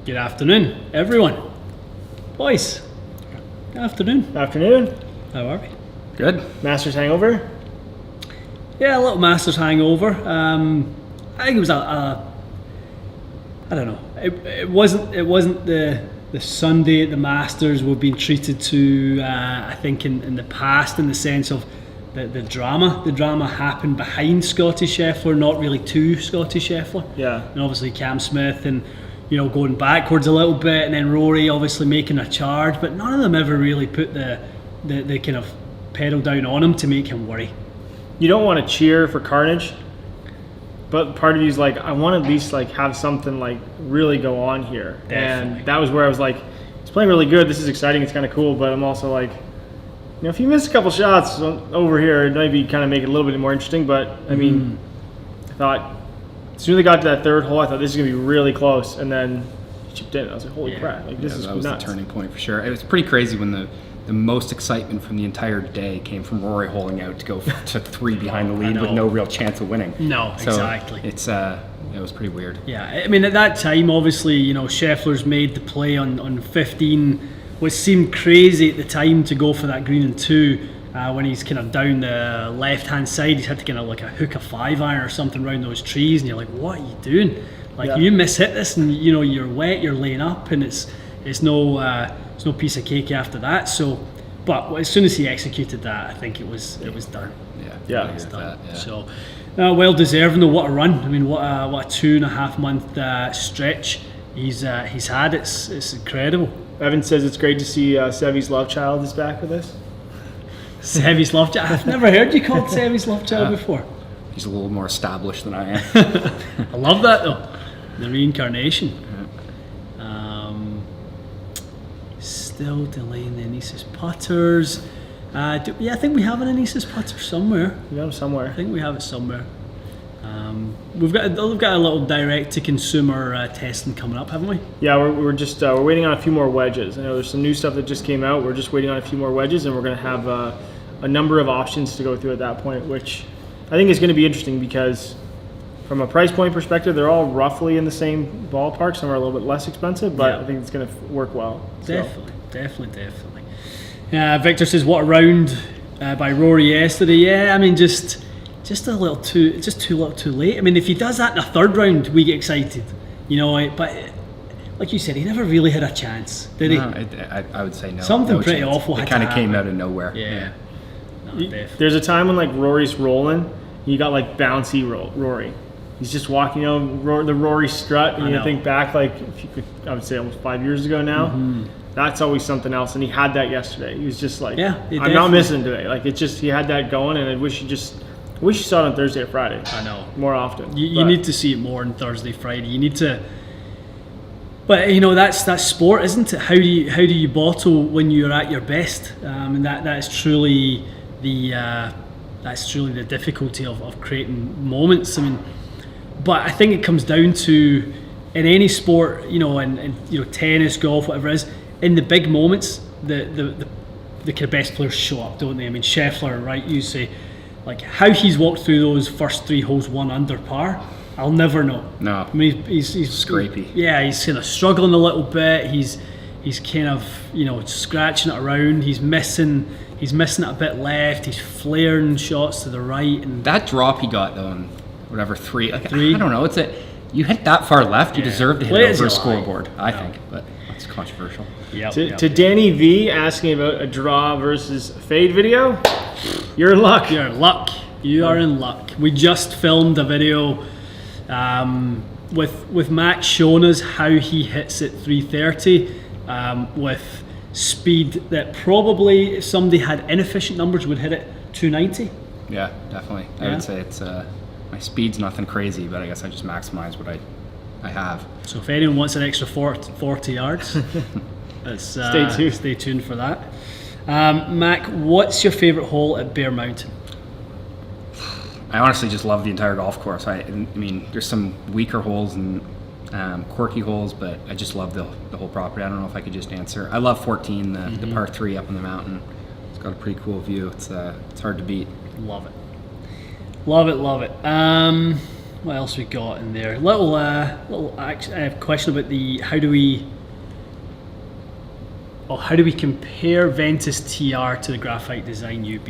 Good afternoon, everyone. Boys, good afternoon. Afternoon. How are we? Good. Masters hangover? Yeah, a little Masters hangover. I think it was I don't know. It wasn't the Sunday at the Masters we've been treated to. I think in the past, in the sense of the drama. The drama happened behind Scotty Scheffler, not really to Scotty Scheffler. Yeah. And obviously Cam Smith and going backwards a little bit, and then Rory obviously making a charge, but none of them ever really put the kind of pedal down on him to make him worry. You don't want to cheer for carnage, but part of you is like, I want to at least like have something like really go on here. Definitely. And that was where I was like, it's playing really good. This is exciting. It's kind of cool, but I'm also like, if you miss a couple shots over here, it might be kind of make it a little bit more interesting. But I mean, I thought as soon as they got to that third hole, I thought this is gonna be really close, and then he chipped in. I was like, holy crap! Like this is that was nuts. the turning point for sure. It was pretty crazy when the most excitement from the entire day came from Rory holding out to go to 3 behind the lead with no real chance of winning. No, so exactly. It was pretty weird. Yeah, I mean at that time, obviously, Scheffler's made the play on 15, which seemed crazy at the time to go for that green and 2. When he's kind of down the left-hand side, he's had to kind of like a hook a 5-iron or something around those trees, and you're like, what are you doing? Like you miss-hit this, and you're wet, you're laying up, and it's no piece of cake after that. So, but as soon as he executed that, I think it was done. Yeah, It was done. Yeah. So, well deserving though. What a run! I mean, what a 2.5 month stretch he's had. It's incredible. Evan says it's great to see Sevy's love child is back with us. Sevy's love child. I've never heard you called Sevy's love child before. He's a little more established than I am. I love that though. The reincarnation. Still delaying the Anesis putters. I think we have an Anesis putter somewhere. We got him somewhere. I think we have it somewhere. We've got a little direct to consumer testing coming up, haven't we? Yeah, we're just we're waiting on a few more wedges. I know there's some new stuff that just came out. We're just waiting on a few more wedges, and we're going to have a number of options to go through at that point, which I think is going to be interesting because from a price point perspective, they're all roughly in the same ballpark. Some are a little bit less expensive, but I think it's going to work well. Definitely. Victor says, what a round by Rory yesterday. Yeah, I mean, just a little too late. I mean, if he does that in a third round, we get excited, but like you said, he never really had a chance, did he? No, I would say no. Something pretty chance. awful. It kind of came out of nowhere. Yeah. No, definitely. There's a time when like Rory's rolling, you got like bouncy Rory. He's just walking, the Rory strut, and you think back like I would say almost 5 years ago now. That's always something else, and he had that yesterday. He was just like, I'm not missing today. Like it's just he had that going, and I wish you saw it on Thursday or Friday. I know, more often. You need to see it more on Thursday, Friday. You need to, but that's sport, isn't it? How do you bottle when you're at your best? And that's truly the difficulty of creating moments. I mean, but I think it comes down to in any sport, in tennis, golf, whatever it is. In the big moments, the kind of best players show up, don't they? I mean, Scheffler, right? You say, like how he's walked through those first 3 holes 1 under par, I'll never know. No, I mean he's scrapey. He's kind of struggling a little bit. He's kind of scratching it around. He's missing it a bit left. He's flaring shots to the right, and that drop he got though, in whatever 3. Like, I don't know. You hit that far left, you deserve to hit it over a scoreboard. I think, but it's controversial. To Danny V asking about a draw versus fade video, you're in luck. You're in luck. You are in luck. We just filmed a video with Max showing us how he hits at 330 with speed that probably if somebody had inefficient numbers would hit it 290. Yeah, definitely. I would say it's my speed's nothing crazy, but I guess I just maximize what I have. So if anyone wants an extra 40 yards, stay tuned for that. Mac, what's your favourite hole at Bear Mountain? I honestly just love the entire golf course. I mean, there's some weaker holes and quirky holes, but I just love the whole property. I don't know if I could just answer. I love 14, the par 3 up on the mountain. It's got a pretty cool view. It's hard to beat. Love it. What else we got in there? Little question about how do we compare Ventus TR to the Graphite Design UB?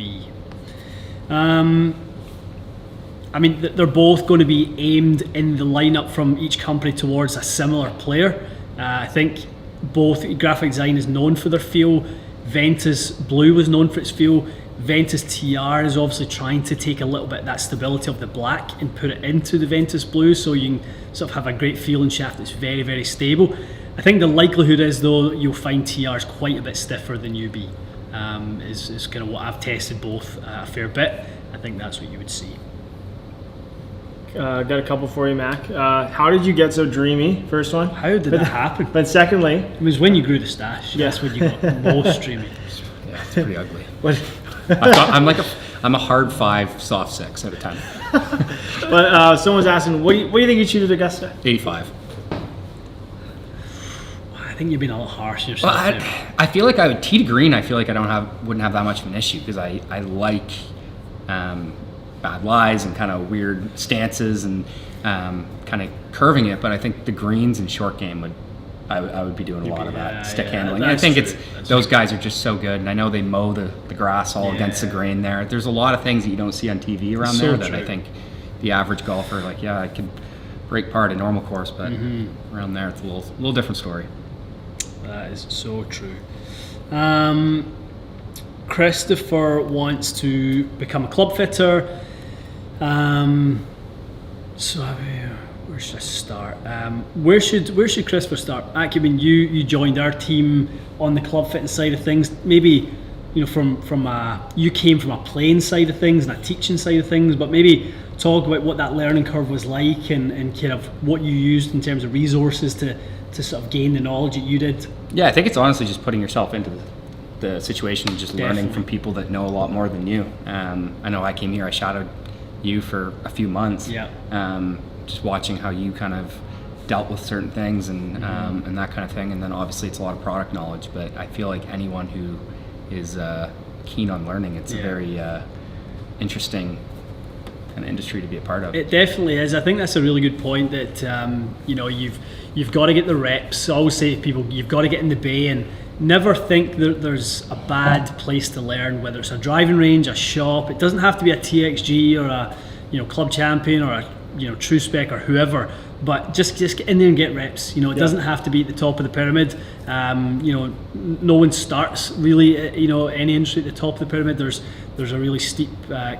I mean, they're both going to be aimed in the lineup from each company towards a similar player. I think both Graphite Design is known for their feel. Ventus Blue was known for its feel. Ventus TR is obviously trying to take a little bit of that stability of the black and put it into the Ventus Blue, so you can sort of have a great feeling shaft that's very, very stable. I think the likelihood is, though, you'll find TR is quite a bit stiffer than UB. Is kind of what I've tested both a fair bit. I think that's what you would see. Got a couple for you, Mac. How did you get so dreamy? First one. How did that happen? But secondly, it was when you grew the stash. Yeah. That's when you got most dreamy. Yeah, it's pretty ugly. what? I'm a hard 5, soft 6 out of 10. But someone's asking, what do you think you shoot at Augusta? 85. I think you've been a little harsh on yourself. Well, I feel like I would tee to green. I feel like wouldn't have that much of an issue because I like bad lies and kind of weird stances and kind of curving it. But I think the greens and short game I would be doing a lot of that stick handling. I think those guys are just so good, and I know they mow the grass all against the grain there. There's a lot of things that you don't see on TV around there that I think the average golfer, like, I could break par at a normal course, but around there it's a little different story. That is so true. Christopher wants to become a club fitter. So where should I start? Where should Christopher start? Actually, when you joined our team on the club fitting side of things, maybe from you came from a playing side of things and a teaching side of things, but maybe talk about what that learning curve was like and kind of what you used in terms of resources to sort of gain the knowledge that you did. Yeah, I think it's honestly just putting yourself into the situation and just learning from people that know a lot more than you. I know I came here, I shadowed you for a few months. Yeah. Just watching how you kind of dealt with certain things and that kind of thing. And then obviously it's a lot of product knowledge, but I feel like anyone who is keen on learning, it's a very interesting kind of industry to be a part of. It definitely is. I think that's a really good point that you've got to get the reps. I always say to people, you've got to get in the bay and never think that there's a bad place to learn, whether it's a driving range, a shop. It doesn't have to be a TXG or a club champion or a true spec or whoever, but just get in there and get reps. It doesn't have to be at the top of the pyramid. No one starts really any industry at the top of the pyramid. There's a really steep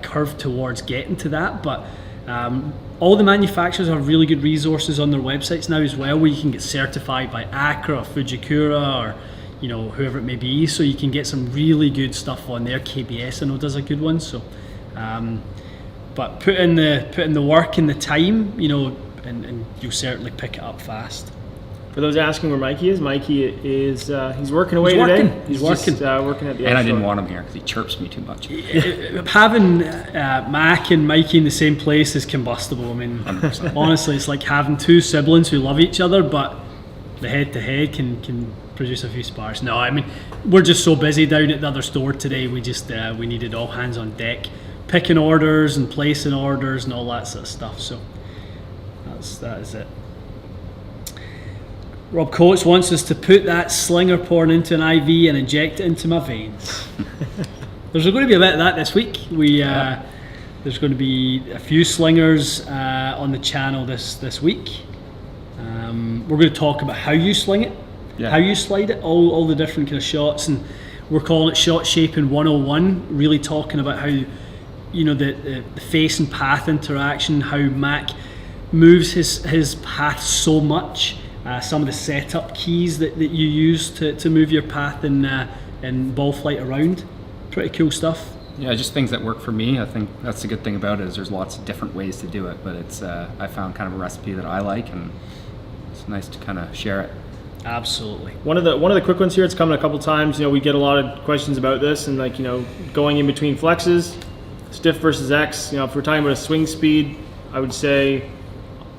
curve towards getting to that, but all the manufacturers have really good resources on their websites now as well, where you can get certified by Acra or Fujikura or whoever it may be, so you can get some really good stuff on there. KBS I know does a good one, so but put in the work and the time, and you'll certainly pick it up fast. For those asking where Mikey is he's working away today. He's working at the and I didn't want him here because he chirps me too much. Having Mac and Mikey in the same place is combustible. I mean, 100%. Honestly, it's like having two siblings who love each other, but the head-to-head can produce a few sparks. No, I mean, we're just so busy down at the other store today. We just we needed all hands on deck, picking orders and placing orders and all that sort of stuff. So that is it. Rob Coates wants us to put that slinger porn into an IV and inject it into my veins. There's going to be a bit of that this week. There's going to be a few slingers on the channel this week. We're going to talk about how you sling it, how you slide it, all the different kind of shots, and we're calling it Shot Shaping 101, really talking about how the face and path interaction, how Mac moves his path so much, some of the setup keys that you use to move your path and ball flight around. Pretty cool stuff. Yeah, just things that work for me. I think that's the good thing about it is there's lots of different ways to do it, but it's I found kind of a recipe that I like, and it's nice to kind of share it. Absolutely. One of the quick ones here. It's coming a couple times. We get a lot of questions about this, and going in between flexes, stiff versus X. If we're talking about a swing speed, I would say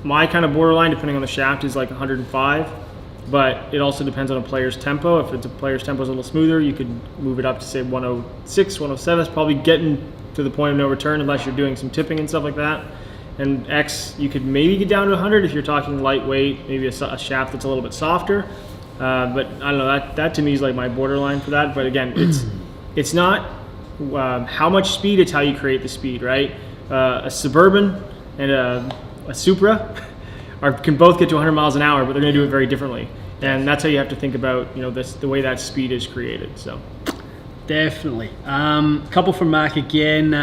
my kind of borderline, depending on the shaft, is like 105. But it also depends on a player's tempo. If it's a player's tempo is a little smoother, you could move it up to say 106, 107. It's probably getting to the point of no return unless you're doing some tipping and stuff like that. and X you could maybe get down to 100 if you're talking lightweight, maybe a shaft that's a little bit softer. But I don't know, that to me is like my borderline for that. But again, it's not how much speed, it's how you create the speed, right? A Suburban and a Supra can both get to 100 miles an hour, but they're going to do it very differently. And that's how you have to think about, the way that speed is created. So definitely. Couple from Mac again.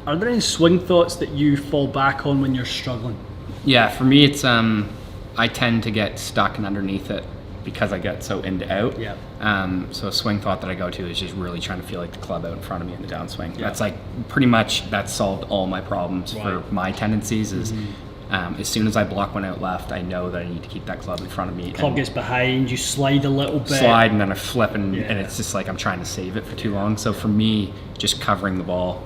Are there any swing thoughts that you fall back on when you're struggling? Yeah, for me, it's I tend to get stuck and underneath it because I get so in to out. Yeah. So a swing thought that I go to is just really trying to feel like the club out in front of me in the downswing. Yeah. That's like pretty much that's solved all my problems for my tendencies. Is as soon as I block one out left, I know that I need to keep that club in front of me. Club gets behind, you slide a little bit. Slide and then I flip and it's just like I'm trying to save it for too long. So for me, just covering the ball,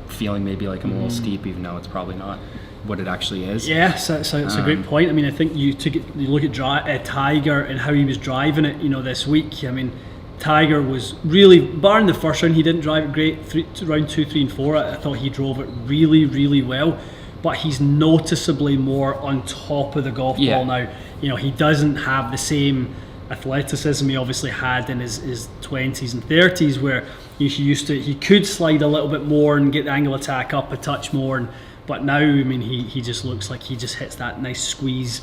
feeling maybe like I'm a little steep, even though it's probably not what it actually is. Yeah, so it's a great point. I mean, I think you look at Tiger and how he was driving it, this week. I mean, Tiger was really, barring the first round, he didn't drive it great. Round 2, 3, and 4, I thought he drove it really, really well. But he's noticeably more on top of the golf ball now. He doesn't have the same athleticism he obviously had in his 20s and 30s, where he could slide a little bit more and get the angle attack up a touch more. But now, I mean, he just looks like he just hits that nice squeeze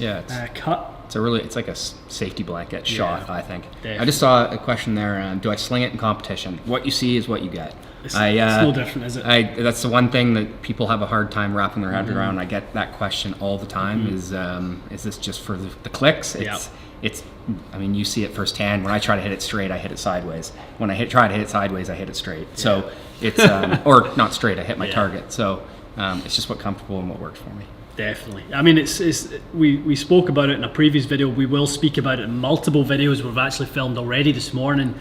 cut. It's like a safety blanket shot, I think. Definitely. I just saw a question there. Do I sling it in competition? What you see is what you get. It's no different, is it? That's the one thing that people have a hard time wrapping their head around. I get that question all the time. Is this just for the clicks? It's. I mean, you see it firsthand. When I try to hit it straight, I hit it sideways. When I try to hit it sideways, I hit it straight. So it's or not straight. I hit my target. So it's just what comfortable and what works for me. Definitely. I mean, we spoke about it in a previous video. We will speak about it in multiple videos we've actually filmed already this morning.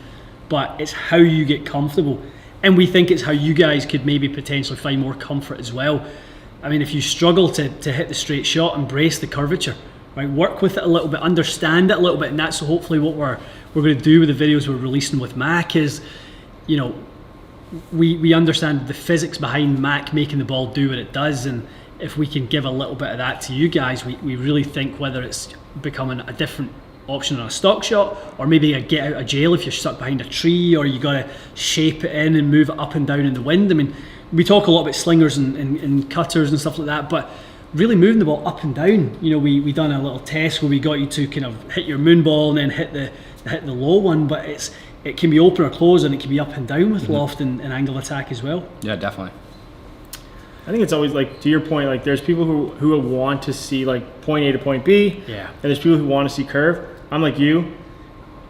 But it's how you get comfortable. And we think it's how you guys could maybe potentially find more comfort as well. I mean, if you struggle to hit the straight shot, embrace the curvature, right? Work with it a little bit, understand it a little bit, and that's hopefully what we're going to do with the videos we're releasing with Mac is, we understand the physics behind Mac making the ball do what it does, and if we can give a little bit of that to you guys, we really think whether it's becoming a different option on a stock shot, or maybe a get out of jail if you're stuck behind a tree, or you got to shape it in and move it up and down in the wind. I mean, we talk a lot about slingers and cutters and stuff like that, but really moving the ball up and down. We done a little test where we got you to kind of hit your moon ball and then hit the low one, but it can be open or closed, and it can be up and down with loft and angle attack as well. Yeah, definitely. I think it's always like, to your point, like there's people who want to see like point A to point B, and there's people who want to see curve. I'm like you.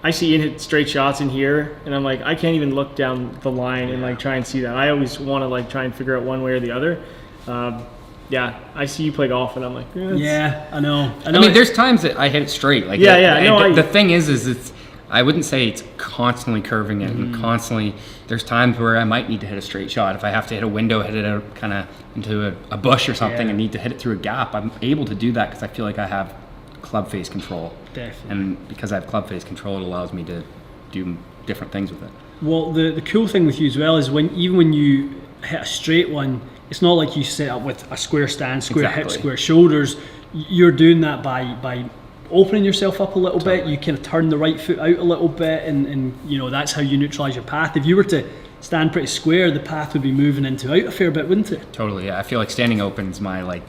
I see Ian hit straight shots in here, and I'm like, I can't even look down the line and like try and see that. I always want to like try and figure out one way or the other. I see you play golf, and I'm like, I know. I mean, there's times that I hit it straight. Like, the thing is it's. I wouldn't say it's constantly curving it and constantly. There's times where I might need to hit a straight shot. If I have to hit a window, hit it out kind of into a bush or something, and need to hit it through a gap, I'm able to do that because I feel like I have club face control. Definitely. And because I have club face control, it allows me to do different things with it. Well, the cool thing with you as well is even when you hit a straight one, it's not like you set up with a square stance, square hips, square shoulders. You're doing that by opening yourself up a little bit. You kind of turn the right foot out a little bit, and that's how you neutralize your path. If you were to stand pretty square, the path would be moving into out a fair bit, wouldn't it? Totally. Yeah, I feel like standing open is my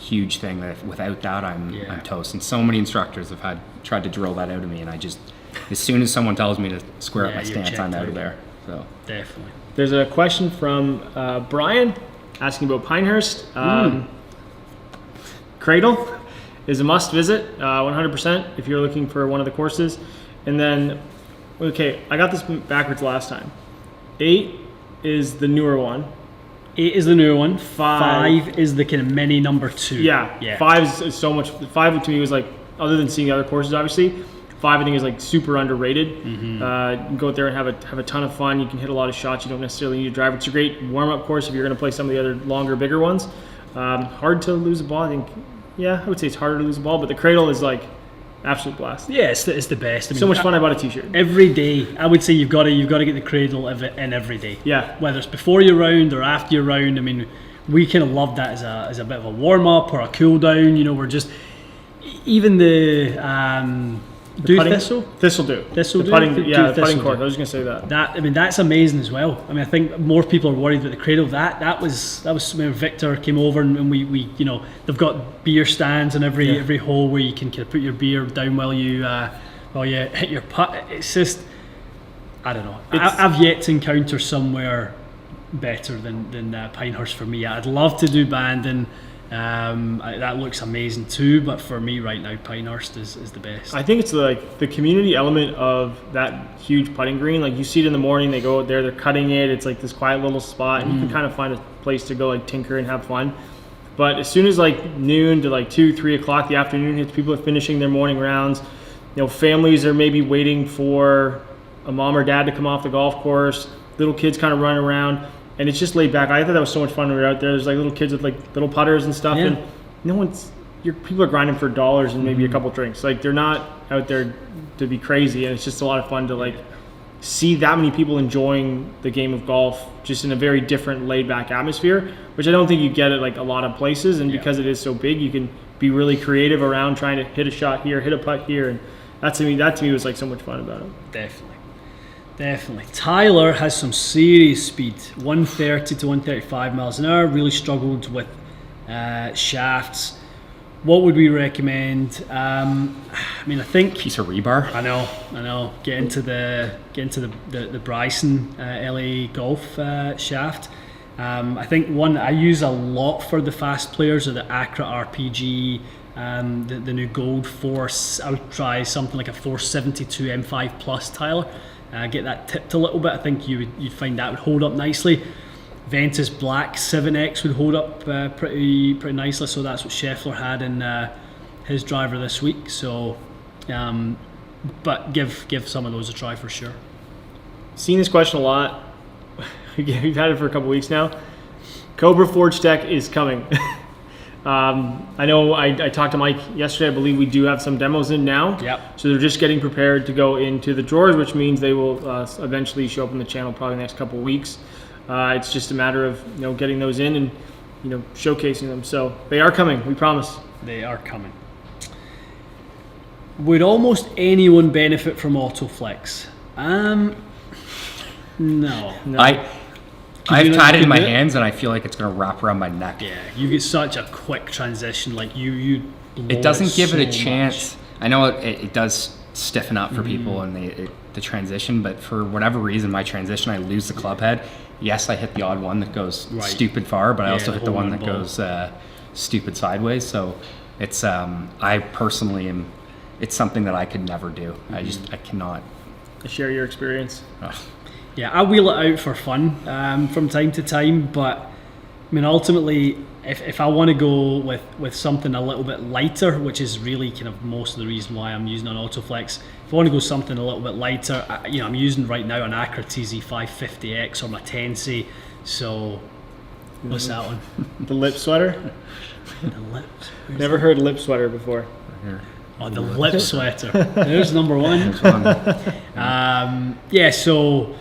huge thing. That without that, I'm toast. And so many instructors have tried to drill that out of me, and I just, as soon as someone tells me to square up my stance, I'm out of there. So definitely. There's a question from Brian asking about Pinehurst. Cradle is a must visit, 100% if you're looking for one of the courses. And then, okay, I got this backwards last time. 8 is the newer one. 8 is the newer one. 5 is the kind of mini number 2. Yeah. 5 is so much. 5 to me was like, other than seeing the other courses, obviously, 5 I think is like super underrated. You can go out there and have a ton of fun. You can hit a lot of shots. You don't necessarily need a driver. It's a great warm-up course if you're going to play some of the other longer, bigger ones. Hard to lose a ball, I think. Yeah, I would say it's harder to lose a ball, but the Cradle is like absolute blast. Yeah, it's the best. I mean, so much fun. I bought a t-shirt. Every day, I would say you've got to get the Cradle in every day. Yeah. Whether it's before your round or after your round. I mean, we kind of loved that as a bit of a warm up or a cool down. You know, we're just even the thistle do the putting court. I was gonna say that. I mean, that's amazing as well. I mean, I think more people are worried about the cradle. That was when Victor came over and we you know, they've got beer stands in every hole where you can kind of put your beer down while you hit your putt. It's just, I don't know. I've yet to encounter somewhere better than Pinehurst for me. I'd love to do Bandon. That looks amazing too, but for me right now, Pinehurst is the best. I think it's like the community element of that huge putting green. Like you see it in the morning, they go out there, they're cutting it. It's like this quiet little spot, and you can kind of find a place to go like tinker and have fun. But as soon as like noon to like 2-3 o'clock the afternoon hits, people are finishing their morning rounds. You know, families are maybe waiting for a mom or dad to come off the golf course. Little kids kind of running around. And it's just laid back. I thought that was so much fun when we were out there. There's like little kids with like little putters and stuff, and people are grinding for dollars and maybe a couple drinks. Like they're not out there to be crazy, and it's just a lot of fun to like see that many people enjoying the game of golf just in a very different laid back atmosphere, which I don't think you get at like a lot of places. And because it is so big, you can be really creative around trying to hit a shot here, hit a putt here, and that to me was like so much fun about it. Definitely. Tyler has some serious speed, 130 to 135 miles an hour, really struggled with shafts. What would we recommend? I mean, I think piece of rebar. I know. Get into the Bryson LA golf shaft. I think one I use a lot for the fast players are the Acra RPG, the new Gold Force. I would try something like a 472 M5 Plus, Tyler. Get that tipped a little bit. I think you'd find that would hold up nicely. Ventus Black 7X would hold up pretty nicely. So that's what Scheffler had in his driver this week. So, but give some of those a try for sure. Seen this question a lot. We've had it for a couple weeks now. Cobra Forge Tech is coming. I know I talked to Mike yesterday. I believe we do have some demos in now. Yep. So they're just getting prepared to go into the drawers, which means they will eventually show up on the channel probably the next couple of weeks. It's just a matter of getting those in and showcasing them. So they are coming. We promise. They are coming. Would almost anyone benefit from Autoflex? No. I've tied it in my hands and I feel like it's going to wrap around my neck. Yeah, you get such a quick transition. Like you it doesn't give so it a chance. Much. I know it does stiffen up for people and the transition, but for whatever reason, my transition, I lose the club head. Yes, I hit the odd one that goes stupid far, but I also hit the one that goes stupid sideways. So it's I personally am. It's something that I could never do. I cannot. I share your experience. Yeah, I wheel it out for fun from time to time, but I mean, ultimately, if I want to go with something a little bit lighter, which is really kind of most of the reason why I'm using an Autoflex, if I want to go something a little bit lighter, I'm using right now an Acra TZ550X or my Tensei. So, what's that one? The lip sweater? The lips. Never heard lip sweater before. Oh, the lip sweater. There's number one. So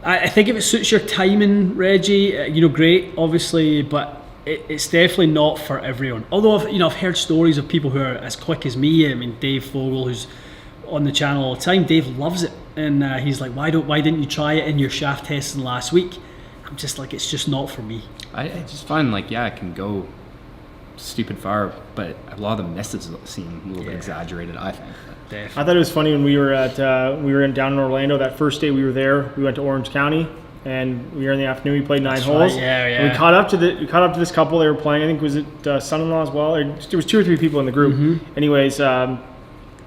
I think if it suits your timing, Reggie, great, obviously, but it's definitely not for everyone. Although I've heard stories of people who are as quick as me. I mean, Dave Fogel, who's on the channel all the time, Dave loves it, and he's like, why didn't you try it in your shaft testing last week? I'm just like, it's just not for me. I just find I can go stupid far, but a lot of the misses seem a little bit exaggerated, I think. I thought it was funny when we were down in Orlando that first day we were there. We went to Orange County, and we were in the afternoon. We played 9 holes. Right, yeah. We caught up to this couple. They were playing. I think was it son-in-law as well. There was 2 or 3 people in the group. Mm-hmm. Anyways,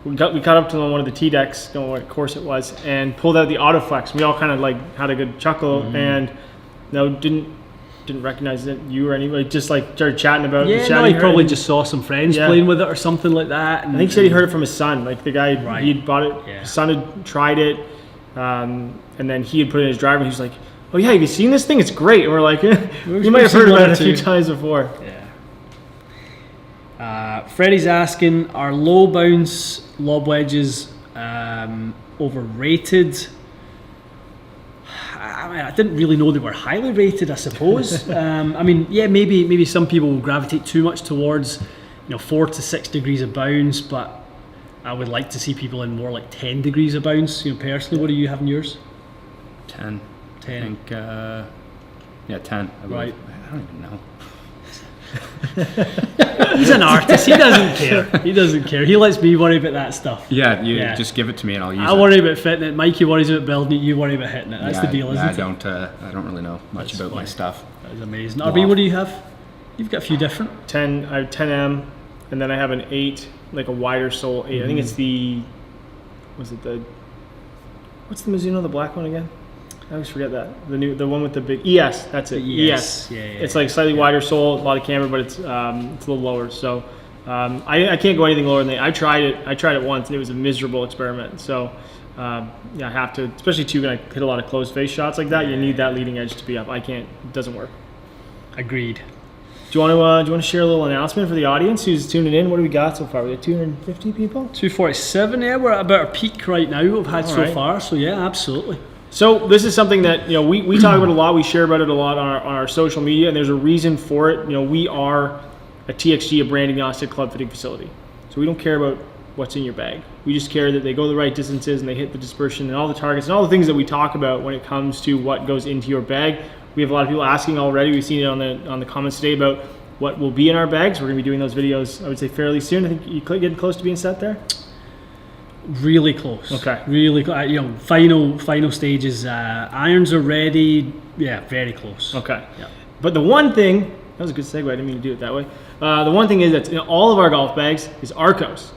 we caught up to them on one of the tee decks. Don't know what course it was, and pulled out the Autoflex. We all kind of had a good chuckle, and didn't recognize it, you or anybody, just started chatting about it. Yeah, he probably just saw some friends playing with it or something like that. And I think he said he heard it from his son. Like the guy, he'd bought it, his son had tried it, and then he had put it in his driver, and he was like, oh yeah, have you seen this thing? It's great. And we're like, you might have heard about it a few times before. Yeah. Freddie's asking, are low bounce lob wedges overrated? I didn't really know they were highly rated, I suppose. I mean, yeah, maybe some people will gravitate too much towards 4 to 6 degrees of bounce, but I would like to see people in more like 10 degrees of bounce. Personally, what do you have in yours? 10. 10. I think, yeah, 10. Right. I don't even know. He's an artist. He doesn't care. He doesn't care. He lets me worry about that stuff. Yeah, just give it to me and I'll use it. I worry about fitting it. Mikey worries about building it. You worry about hitting it. That's the deal, isn't it? I don't really know much about my stuff. That is amazing. RB, what do you have? You've got a few different. 10. I have 10M, and then I have an 8, like a wider sole 8. I think it's the. What's the Mizuno, the black one again? I always forget that. The one with the big ES. That's it. ES. Yeah. It's like slightly wider sole, a lot of camber, but it's a little lower. So I can't go anything lower than that. I tried it once, and it was a miserable experiment. So I have to, especially too when I hit a lot of closed face shots like that. You need that leading edge to be up. I can't. It doesn't work. Agreed. Do you want to share a little announcement for the audience who's tuning in? What do we got so far? We got 250 people. 247. Yeah, we're at about our peak right now we've had so far. So yeah, absolutely. So this is something that we talk about a lot. We share about it a lot on our social media, and there's a reason for it. We are a TXG, a brand agnostic club fitting facility. So we don't care about what's in your bag. We just care that they go the right distances and they hit the dispersion and all the targets and all the things that we talk about when it comes to what goes into your bag. We have a lot of people asking already. We've seen it on the comments today about what will be in our bags. We're going to be doing those videos, I would say, fairly soon. I think you're getting close to being set there. Really close. Okay. Really close. Final stages. Irons are ready. Yeah, very close. Okay. Yeah. But the one thing, that was a good segue. I didn't mean to do it that way. The one thing is that in all of our golf bags is Arcos.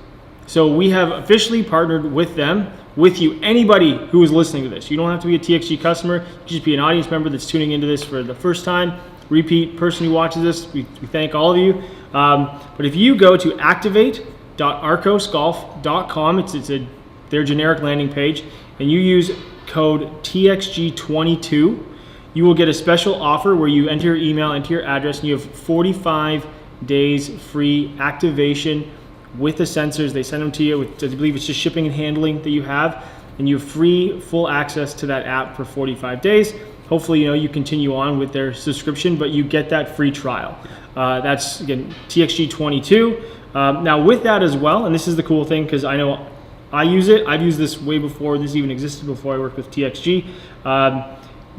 So we have officially partnered with them, with you. Anybody who is listening to this, you don't have to be a TXG customer. You can just be an audience member that's tuning into this for the first time. Repeat person who watches this, we thank all of you. But if you go to activate.arcosgolf.com, it's their generic landing page, and you use code TXG22, you will get a special offer where you enter your email, enter your address, and you have 45 days free activation with the sensors. They send them to you with, I believe it's just shipping and handling that you have, and you have free full access to that app for 45 days. Hopefully, you continue on with their subscription, but you get that free trial. That's, again, TXG22. Now, with that as well, and this is the cool thing, because I know I use it. I've used this way before this even existed, before I worked with TXG.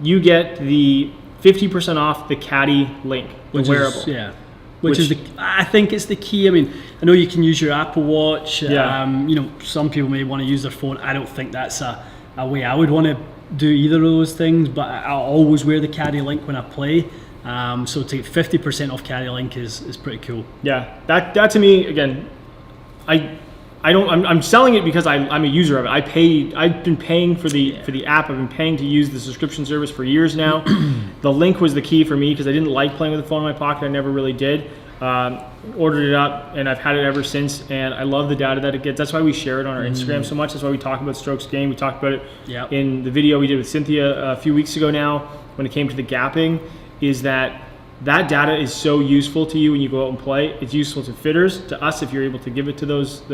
You get the 50% off the Caddy link, the wearable. Which is I think it's the key. I mean, I know you can use your Apple Watch. Some people may want to use their phone. I don't think that's a way I would want to do either of those things, but I'll always wear the Caddy link when I play. So to get 50% off Caddy link is pretty cool. Yeah, that to me, again, I'm selling it because I'm a user of it. I've been paying for the app. I've been paying to use the subscription service for years now. The link was the key for me because I didn't like playing with the phone in my pocket. I never really did. Ordered it up, and I've had it ever since, and I love the data that it gets. That's why we share it on our Instagram so much. That's why we talk about strokes gained. We talked about it in the video we did with Cynthia a few weeks ago now when it came to the gapping, is that data is so useful to you when you go out and play. It's useful to fitters, to us if you're able to give it to those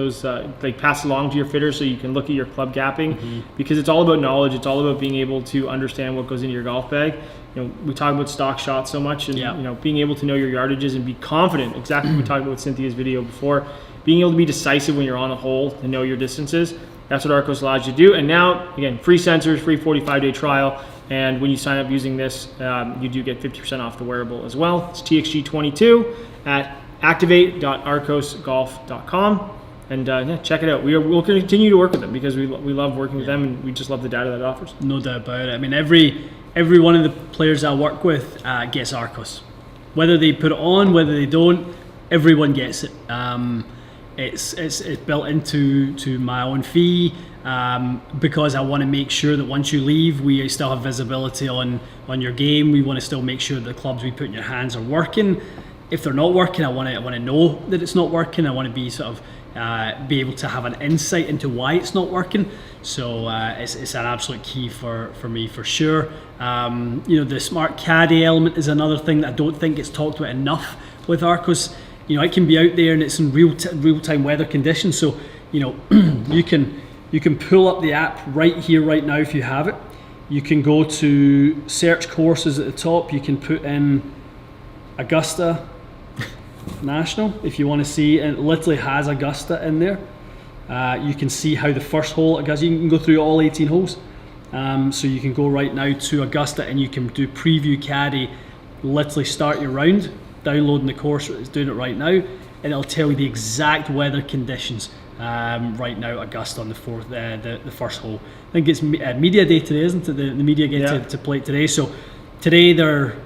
like pass along to your fitters so you can look at your club gapping, because it's all about knowledge. It's all about being able to understand what goes into your golf bag. We talk about stock shots so much, and being able to know your yardages and be confident. Exactly what we talked about with Cynthia's video before. Being able to be decisive when you're on a hole and know your distances. That's what Arcos allows you to do. And now, again, free sensors, free 45-day trial. And when you sign up using this, you do get 50% off the wearable as well. It's TXG22 at activate.arcosgolf.com. And check it out. We'll continue to work with them because we love working with them, and we just love the data that it offers. No doubt about it. I mean, every one of the players I work with gets Arcos. Whether they put it on, whether they don't, everyone gets it. It's built into my own fee because I want to make sure that once you leave, we still have visibility on your game. We want to still make sure the clubs we put in your hands are working. If they're not working, I want to know that it's not working. I want to be be able to have an insight into why it's not working. So it's an absolute key for me for sure. The smart caddy element is another thing that I don't think gets talked about enough with Arcos. It can be out there and it's in real-time weather conditions. So you can pull up the app right here, right now if you have it. You can go to search courses at the top. You can put in Augusta National if you want to see, and it literally has Augusta in there. You can see how the first hole at Augusta, you can go through all 18 holes. So you can go right now to Augusta and you can do preview caddy, literally start your round, downloading the course, it's doing it right now, and it'll tell you the exact weather conditions right now at Augusta on the first hole. I think it's media day today, isn't it? The media get to play it today. So today they're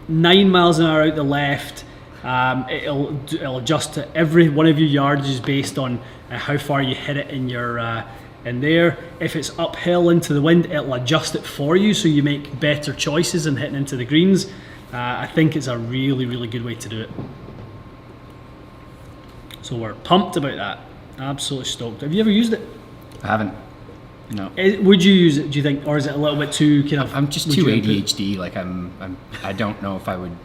9 miles an hour out the left. It'll adjust to every one of your yardages based on how far you hit it in your in there. If it's uphill into the wind, it'll adjust it for you so you make better choices in hitting into the greens. I think it's a really, really good way to do it. So we're pumped about that. Absolutely stoked. Have you ever used it? I haven't. No. Would you use it, do you think, or is it a little bit too kind of? I'm just too ADHD. Like I don't know if I would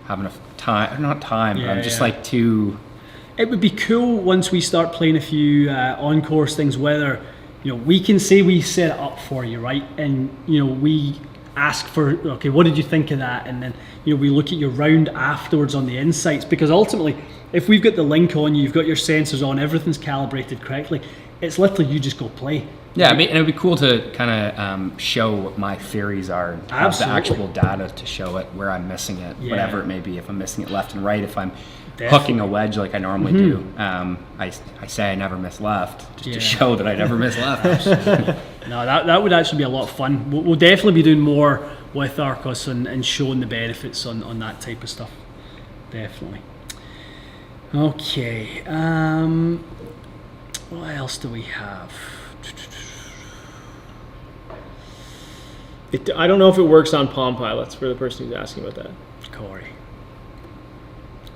have enough time. Not time, but I'm just like too. It would be cool once we start playing a few on-course things, whether, you know, we can say we set it up for you, right? And, you know, we ask for, okay, what did you think of that? And then, you know, we look at your round afterwards on the insights, because ultimately, if we've got the link on you, you've got your sensors on, everything's calibrated correctly, it's literally you just go play. Yeah, I mean, and it would be cool to kind of show what my theories are and have the actual data to show it, where I'm missing it, whatever it may be. If I'm missing it left and right, if I'm hooking a wedge like I normally do, I say I never miss left, just to show that I never miss left. No, that would actually be a lot of fun. We'll definitely be doing more with Arcos and showing the benefits on that type of stuff. Definitely. Okay. What else do we have? I don't know if it works on Palm Pilots for the person who's asking about that.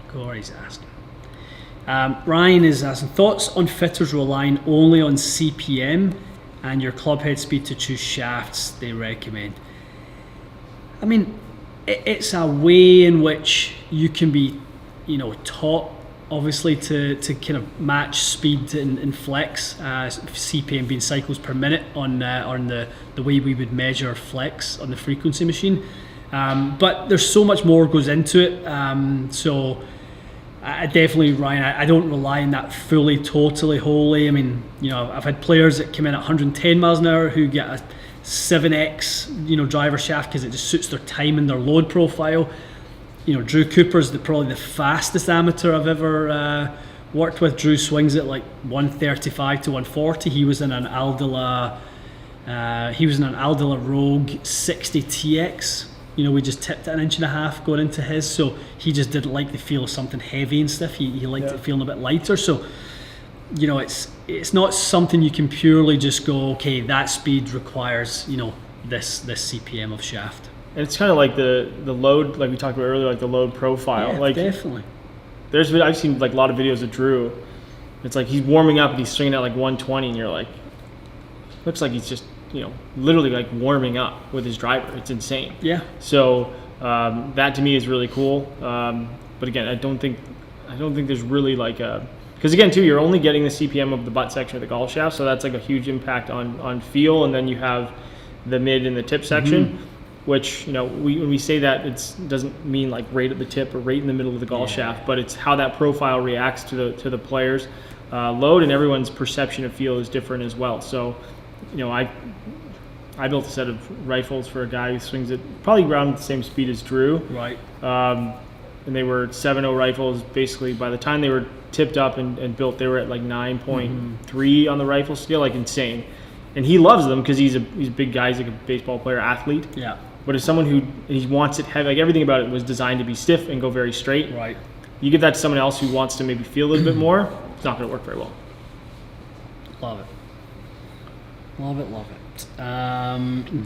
Corey's asking. Ryan is asking, thoughts on fitters relying only on CPM and your club head speed to choose shafts they recommend. I mean, it's a way in which you can be, you know, taught obviously to kind of match speed and flex, CPM being cycles per minute on the way we would measure flex on the frequency machine. But there's so much more goes into it. So I definitely, Ryan, I don't rely on that fully, totally, wholly. I mean, you know, I've had players that come in at 110 miles an hour who get a 7x, you know, driver shaft because it just suits their time and their load profile. You know, Drew Cooper's probably the fastest amateur I've ever worked with. Drew swings at like 135 to 140. He was in an Aldila Rogue 60 TX. You know, we just tipped it 1.5 inches going into his, so he just didn't like the feel of something heavy and stuff. He liked it feeling a bit lighter. So, you know, it's not something you can purely just go, okay, that speed requires, you know, this CPM of shaft. And it's kind of like the load, like we talked about earlier, like the load profile. Yeah, like definitely. I've seen like a lot of videos of Drew. It's like he's warming up and he's swinging at like 120, and you're like, looks like he's just, you know, literally like warming up with his driver. It's insane. Yeah. So that to me is really cool. But again, I don't think there's really like a, because again too, you're only getting the CPM of the butt section of the golf shaft, so that's like a huge impact on feel, and then you have the mid and the tip section. Which, you know, when we say that, it doesn't mean like right at the tip or right in the middle of the golf shaft, but it's how that profile reacts to the player's load, and everyone's perception of feel is different as well. So, you know, I built a set of rifles for a guy who swings at probably around the same speed as Drew. Right. And they were 7.0 rifles. Basically, by the time they were tipped up and built, they were at like 9.3 on the rifle scale, like insane. And he loves them because he's a big guy. He's like a baseball player, athlete. Yeah. But as someone who he wants it heavy, like everything about it was designed to be stiff and go very straight. Right. You give that to someone else who wants to maybe feel a little bit more, it's not going to work very well. Love it.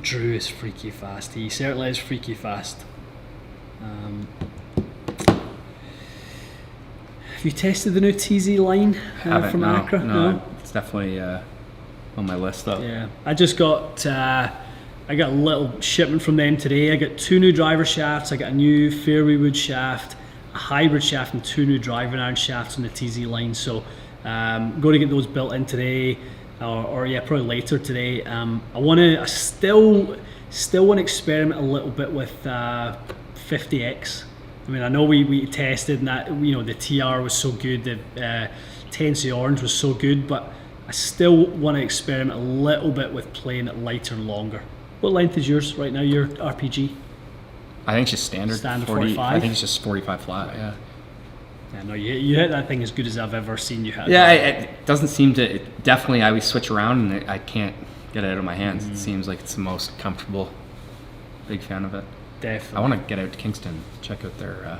Drew is freaky fast. He certainly is freaky fast. Have you tested the new TZ line from Accra? No, it's definitely on my list though. Yeah, I just got I got a little shipment from them today. I got 2 new driver shafts. I got a new fairway wood shaft, a hybrid shaft, and 2 new driving iron shafts on the TZ line. So going to get those built in today. or yeah, probably later today. I still want to experiment a little bit with 50x. I mean, I know we tested and that, you know, the TR was so good, the Tennessee Orange was so good, but I still want to experiment a little bit with playing it lighter and longer. What length is yours right now, your RPG? I think it's just standard 45? I think it's just 45 flat, yeah. Yeah, no, you hit that thing as good as I've ever seen you hit. Yeah, it doesn't seem to, definitely I always switch around and I can't get it out of my hands. It seems like it's the most comfortable. Big fan of it. Definitely. I want to get out to Kingston, check out their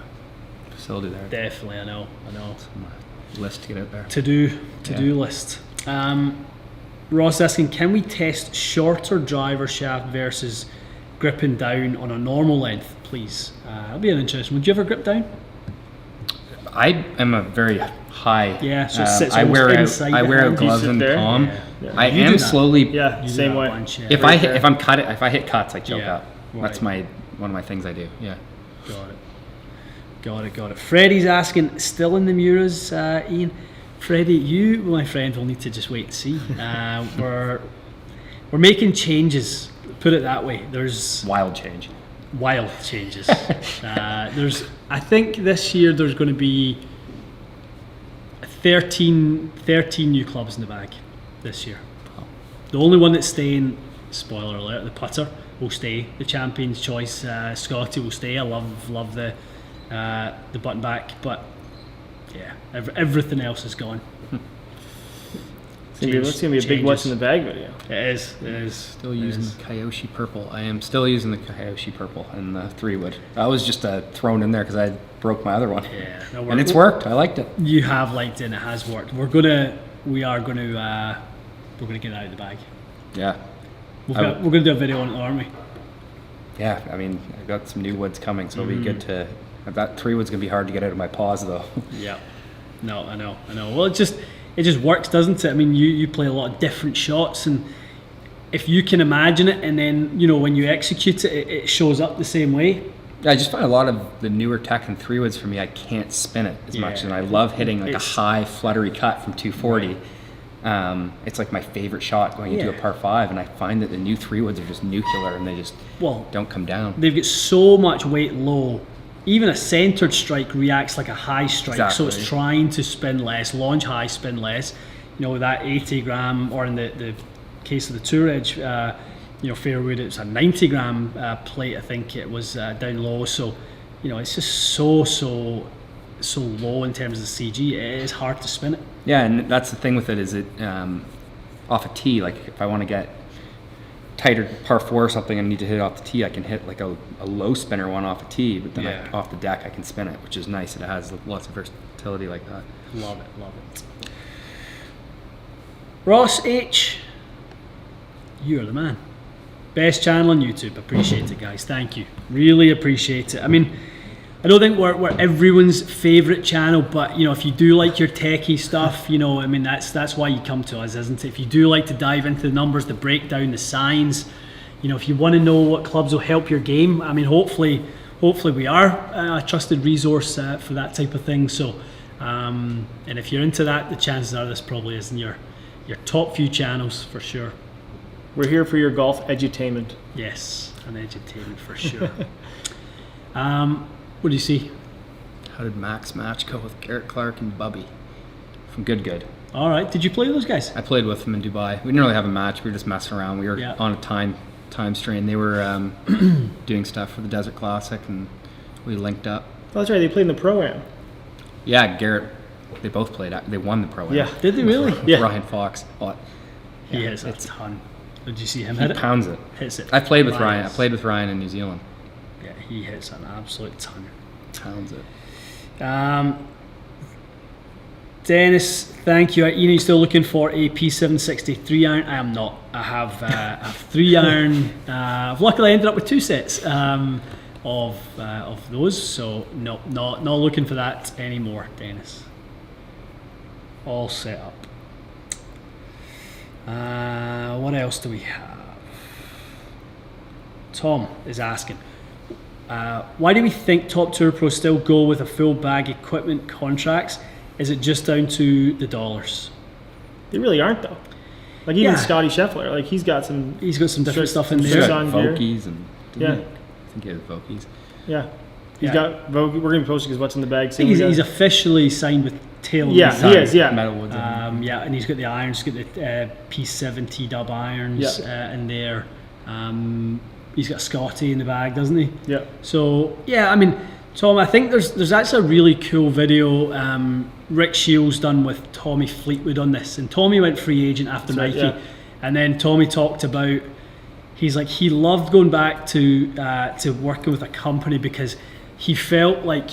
facility there. Definitely, I know. It's on my list to get out there. To-do list. Ross asking, can we test shorter driver shaft versus gripping down on a normal length, please? That'll be an interesting one. Do you ever grip down? I am a very high. Yeah, so it sits I wear inside out the gloves hand. You sit and there? palm. Yeah. I You do am that. slowly. Yeah, You do same that way. bunch, yeah. If I hit cuts, I choke Yeah, up. right. That's one of my things I do. Yeah. Got it. Freddie's asking, still in the Muras, Ian? Freddie, you, my friend, will need to just wait and see. We're making changes. Put it that way. There's Wild change. wild changes. I think this year there's going to be 13 new clubs in the bag this year. The only one that's staying, spoiler alert, the putter will stay. The Champion's Choice Scotty will stay. I love the button back, but yeah, everything else is gone. It's gonna be a big what's in the bag video. It is. Still using the Kyoshi purple. I am still using the Kyoshi purple and the 3-wood. That was just thrown in there because I broke my other one. Yeah, no, and it's worked. I liked it. You have liked it, and it has worked. We are gonna get it out of the bag. Yeah. We're gonna do a video on it, aren't we? Yeah. I mean, I've got some new woods coming, so it'll be good to. That 3-wood's gonna be hard to get out of my paws though. Yeah. No, I know. Well, it just works, doesn't it? I mean, you play a lot of different shots, and if you can imagine it, and then, you know, when you execute it, it shows up the same way. Yeah, I just find a lot of the newer tech and 3-woods for me, I can't spin it as much, and I love hitting like a high fluttery cut from 240. It's like my favorite shot going into a par 5, and I find that the new 3-woods are just nuclear and they just don't come down. They've got so much weight low. Even a centered strike reacts like a high strike, so it's trying to spin less, launch high, spin less. You know, that 80 gram, or in the case of the Tour Edge, fairwood, it's a 90 gram plate, I think it was down low. So, you know, it's just so low in terms of the CG. It is hard to spin it. Yeah, and that's the thing with it, is it off a tee, like if I want to get tighter par 4 or something and need to hit it off the tee, I can hit like a low spinner one off a tee, but then off the deck I can spin it, which is nice. It has lots of versatility like that. Love it. Ross H, you're the man. Best channel on YouTube. Appreciate it, guys. Thank you. Really appreciate it. I mean, I don't think we're everyone's favourite channel, but, you know, if you do like your techie stuff, you know, I mean, that's why you come to us, isn't it? If you do like to dive into the numbers, the breakdown, the signs, you know, if you want to know what clubs will help your game, I mean, hopefully we are a trusted resource for that type of thing. So, and if you're into that, the chances are this probably is in your top few channels for sure. We're here for your golf edutainment. Yes, an edutainment for sure. What do you see? How did Mac's match go with Garrett Clark and Bubby from Good? All right. Did you play those guys? I played with them in Dubai. We didn't really have a match. We were just messing around. We were on a time strain. They were doing stuff for the Desert Classic, and we linked up. Oh, that's right. They played in the Pro-Am. Yeah, Garrett. They both played. They won the Pro-Am. Yeah. Did they really? Yeah. Ryan Fox. But He hits a ton. Did you see him he hit it? pounds it. Hits it. I played with Ryan. I played with Ryan in New Zealand. Yeah, he hits an absolute ton. Pounds it. Dennis, thank you. You're still looking for a P760 3-iron? I am not. I have a 3-iron. I've luckily ended up with 2 sets of those. So no, not looking for that anymore, Dennis. All set up. What else do we have? Tom is asking, why do we think top tour pros still go with a full bag equipment contracts? Is it just down to the dollars? They really aren't, though. Like even Scotty Scheffler, like he's got some different stuff in He's there. got Vokies and Yeah. I think he has Vokies. Yeah. He's got Vogue. We're going to be posting his what's in the bag. I think he's officially signed with Taylor. Yeah, he is. Yeah. Metalwoods. And he's got the irons. He's got the P70 dub irons in there. He's got Scotty in the bag, doesn't he? Yeah. So I mean, Tom, I think there's actually a really cool video Rick Shields done with Tommy Fleetwood on this, and Tommy went free agent after Nike, and then Tommy talked about he loved going back to working with a company because he felt like,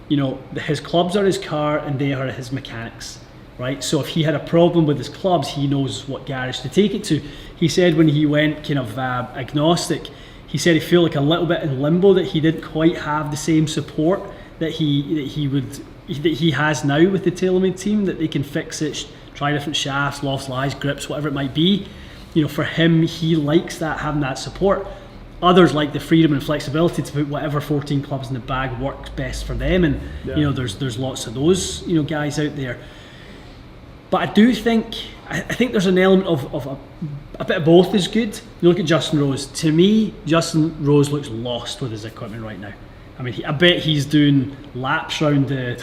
his clubs are his car and they are his mechanics, right? So if he had a problem with his clubs, he knows what garage to take it to. He said when he went kind of agnostic, he said he felt like a little bit in limbo, that he didn't quite have the same support that he has now with the TaylorMade team, that they can fix it, try different shafts, lofts, lies, grips, whatever it might be. For him, he likes having that support. Others like the freedom and flexibility to put whatever 14 clubs in the bag works best for them, and there's lots of those guys out there. But I do think there's an element of a bit of both is good. You look at Justin Rose. To me, Justin Rose looks lost with his equipment right now. I mean, I bet he's doing laps around the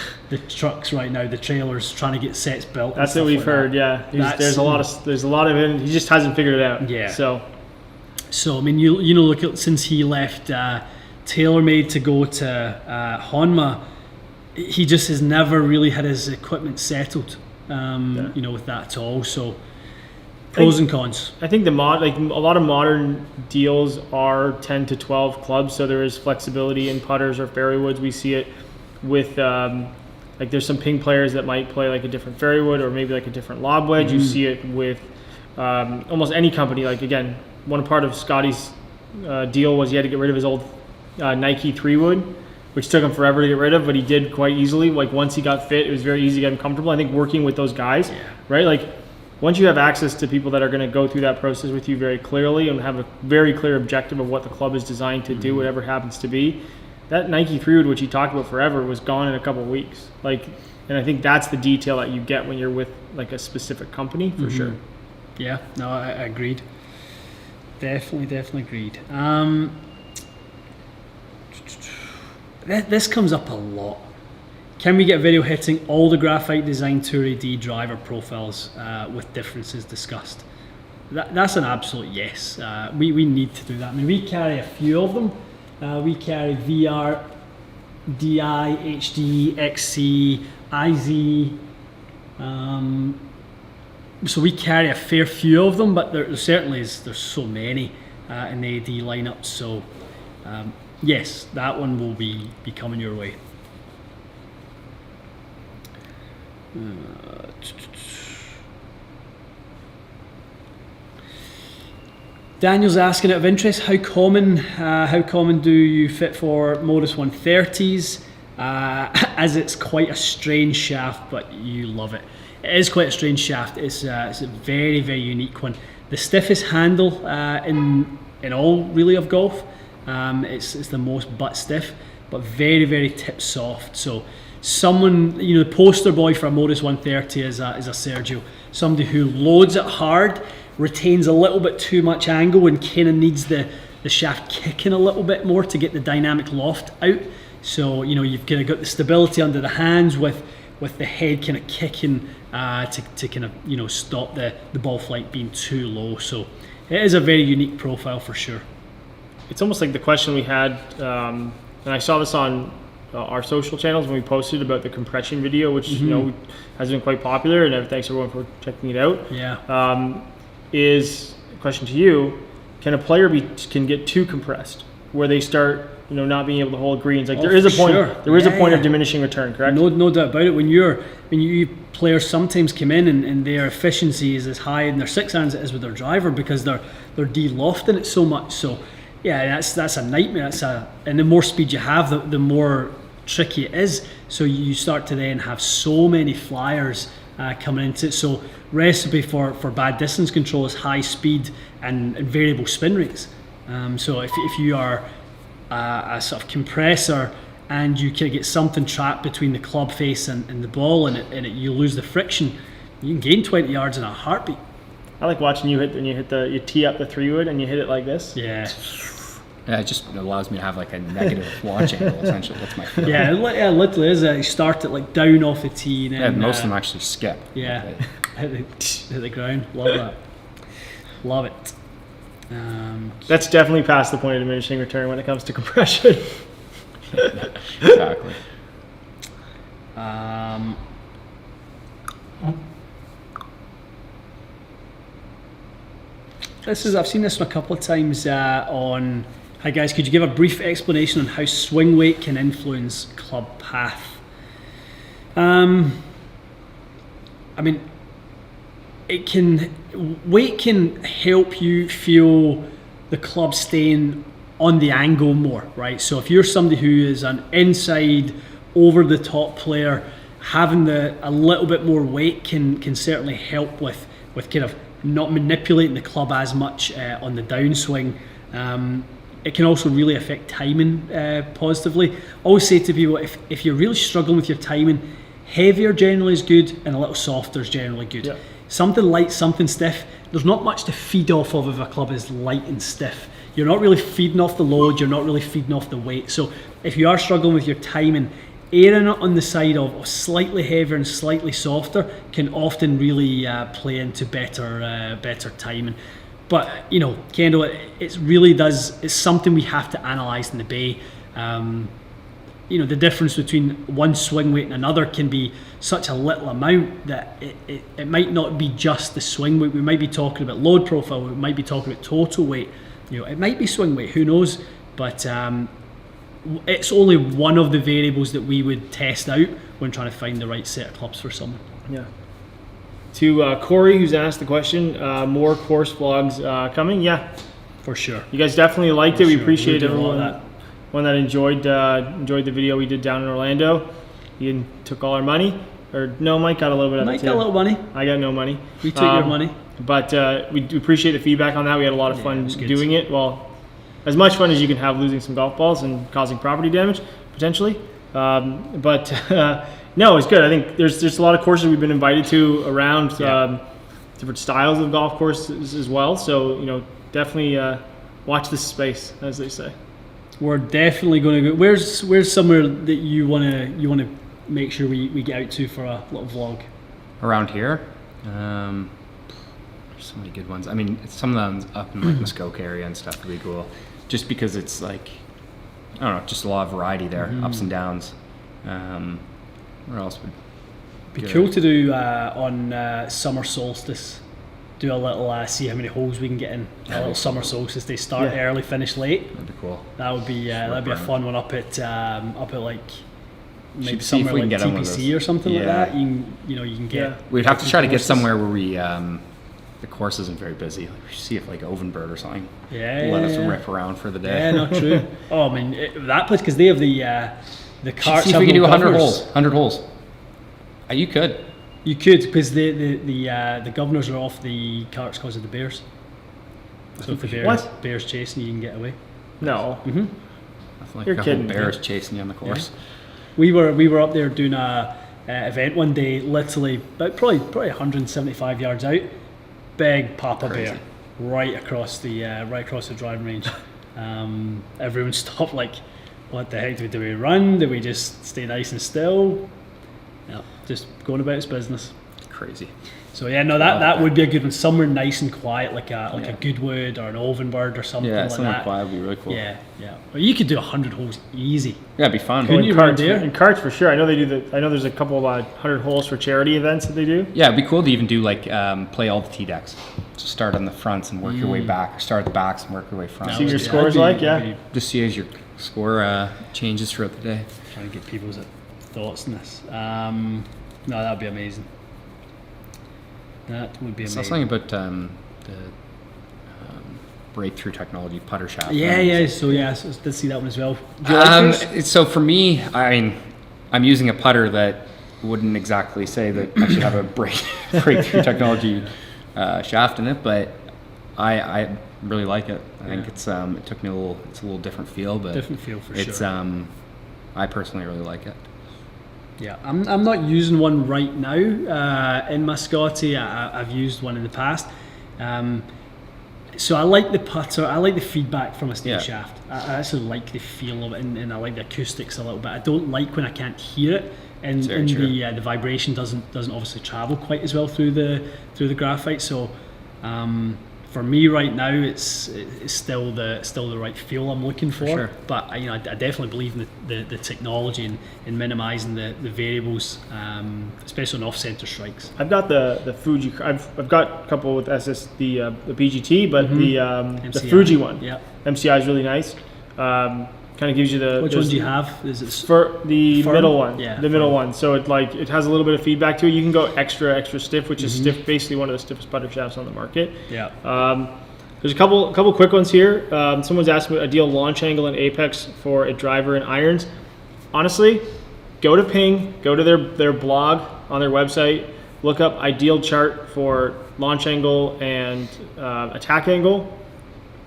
trucks right now, the trailers, trying to get sets built. That's what we've heard. Yeah, there's a lot of it. He just hasn't figured it out. Yeah. So I mean, look at since he left TaylorMade to go to Honma, he just has never really had his equipment settled. With that at all. So pros and cons. I think a lot of modern deals are 10 to 12 clubs, so there is flexibility in putters or fairway woods. We see it with there's some ping players that might play like a different fairway wood or maybe like a different lob wedge. You see it with almost any company. Like again, one part of Scotty's deal was he had to get rid of his old Nike 3-wood, which took him forever to get rid of, but he did quite easily. Like once he got fit, it was very easy to get him comfortable. I think working with those guys, right? Like once you have access to people that are going to go through that process with you very clearly and have a very clear objective of what the club is designed to do, whatever it happens to be, that Nike 3-wood, which he talked about forever, was gone in a couple of weeks. And I think that's the detail that you get when you're with like a specific company for sure. Yeah, no, I agreed. Definitely agreed. This comes up a lot. Can we get video hitting all the graphite design Tour AD driver profiles with differences discussed? That's an absolute yes. We need to do that. I mean, we carry a few of them. We carry VR, DI, HD, XC, IZ. So we carry a fair few of them, but there's so many in the AD lineup. So yes, that one will be coming your way. Daniel's asking, out of interest, how common do you fit for Modus 130s? As it's quite a strange shaft, but you love it. It is quite a strange shaft. It's a very, very unique one. The stiffest handle in all really of golf. It's the most butt stiff, but very, very tip soft. So someone, the poster boy for a Modus 130 is a Sergio. Somebody who loads it hard, retains a little bit too much angle, and kind of needs the shaft kicking a little bit more to get the dynamic loft out. So you've kind of got the stability under the hands with the head kind of kicking to kind of stop the ball flight being too low. So it is a very unique profile for sure. It's almost like the question we had, and I saw this on our social channels when we posted about the compression video, which has been quite popular, and thanks everyone for checking it out. Yeah. Is a question to you: can a player can get too compressed, where they start not being able to hold greens? Like there is a point. Sure. There is a point of diminishing return, correct? No doubt about it. When you players sometimes come in and their efficiency is as high in their 6-irons as it is with their driver because they're de-lofting it so much. So yeah, that's a nightmare. And the more speed you have, the more tricky it is. So you start to then have so many flyers coming into it. So recipe for bad distance control is high speed and variable spin rates. So if you are a sort of compressor and you can get something trapped between the club face and the ball and you lose the friction, you can gain 20 yards in a heartbeat. I like watching you you tee up the 3-wood and you hit it like this. Yeah. Yeah, it just allows me to have like a negative launch angle, essentially. That's my feel. Yeah, it literally is. You start it like down off the tee. And then, Yeah, most of them actually skip. Yeah, hit the ground. Love that. Love it. That's definitely past the point of diminishing return when it comes to compression. Exactly. I've seen this one a couple of times on. Hi guys, could you give a brief explanation on how swing weight can influence club path? I mean, weight can help you feel the club staying on the angle more, right? So if you're somebody who is an inside, over the top player, having a little bit more weight can certainly help with kind of not manipulating the club as much on the downswing. It can also really affect timing positively. I always say to people, if you're really struggling with your timing, heavier generally is good and a little softer is generally good. Yeah. Something light, something stiff, there's not much to feed off of if a club is light and stiff. You're not really feeding off the load, you're not really feeding off the weight. So if you are struggling with your timing, erring it on the side of slightly heavier and slightly softer can often really play into better timing. But you know, Kendall, it's something we have to analyse in the bay. You know, the difference between one swing weight and another can be such a little amount that it might not be just the swing weight. We might be talking about load profile, we might be talking about total weight, you know, it might be swing weight, who knows, but it's only one of the variables that we would test out when trying to find the right set of clubs for someone. Yeah. To Corey, who's asked the question, more course vlogs coming? Yeah, For sure. you guys definitely liked it. We Sure. appreciate We're doing a lot everyone of that enjoyed the video we did down in Orlando. Ian took all our money, or no, Mike got a little bit of Mike it too. got a little money. I got no money. We took your money. But we do appreciate the feedback on that. We had a lot of Yeah, fun it was good. doing it. Well, as much fun as you can have losing some golf balls and causing property damage, potentially. But no, it's good. I think there's a lot of courses we've been invited to around different styles of golf courses as well. So, you know, definitely watch this space, as they say. We're definitely going to go. Where's somewhere that you wanna make sure we get out to for a little vlog? Around here, there's so many good ones. I mean, some of them up in like Muskoka area and stuff would be cool, just because it's like, I don't know, just a lot of variety there, ups and downs. Where else would Be good? cool to do on summer solstice. Do a little see how many holes we can get in. A little summer solstice. They start Yeah. early, finish late. That'd be cool. That would be that'd be a fun one up at like maybe Should see if somewhere we like can get on one of TPC those. or something like Yeah. that. You can get. Yeah. We'd have to try to get courses. somewhere where we the course isn't very busy. Like, we should see if like Ovenbird or something let us rip around for the day. Yeah, not true. Oh, I mean that place because they have the Should carts. see if have we can no do 100 governors. holes. 100 holes. You could. You could because the governors are off the carts because of the bears. So if the What? bears chasing you, can get away. No. Nothing like You're a couple kidding me. bears chasing you on the course. We were up there doing a event one day, literally about probably 175 yards out. Big Papa Crazy. bear right across the driving range. Everyone stopped like, what the heck do we run? Do we just stay nice and still? No, just going about its business. Crazy. So yeah, no, that would be a good one. Somewhere nice and quiet, like a Goodwood or an Ovenbird or something Yeah, like something that. quiet would be really cool. Yeah. Well, you could do 100 holes easy. Yeah, it'd be fun. Couldn't In you carts, run there? in carts for sure. I know they do I know there's a couple of 100 holes for charity events that they do. Yeah, it'd be cool to even do like play all the tee decks. So start on the fronts and work your way back, or start at the backs and work your way front. See your Yeah, scores that'd be- like, that'd yeah. be- Just see as your score changes throughout the day. Trying to get people's thoughts on this. No, that'd be amazing. That would be I saw amazing. something about the breakthrough technology putter shaft. Yeah. So did see that one as well. Do you like yours? So for me, I mean, I'm using a putter that wouldn't exactly say that I should have a breakthrough technology shaft in it, but I really like it. I think it's it took me it's a little different feel, but Different feel for it's sure. I personally really like it. Yeah, I'm not using one right now in my Scotty. I've used one in the past. So I like the putter. I like the feedback from a steel Yeah. shaft. I actually like the feel of it, and I like the acoustics a little bit. I don't like when I can't hear it, and the vibration doesn't obviously travel quite as well through the graphite. So for me right now, it's still the right feel I'm looking for. Sure. But I definitely believe in the technology and in minimizing the variables, especially on off-center strikes. I've got the Fuji. I've got a couple with SS the BGT, but the Fuji one. Yeah. MCI is really nice. Kind of gives you the. Which one do you have? Is it for the firm? middle one? Yeah, the middle one. So it has a little bit of feedback to it. You can go extra stiff, which is stiff, basically one of the stiffest putter shafts on the market. Yeah. There's a couple quick ones here. Someone's asked me a ideal launch angle and apex for a driver and irons. Honestly, go to Ping, go to their blog on their website, look up ideal chart for launch angle and attack angle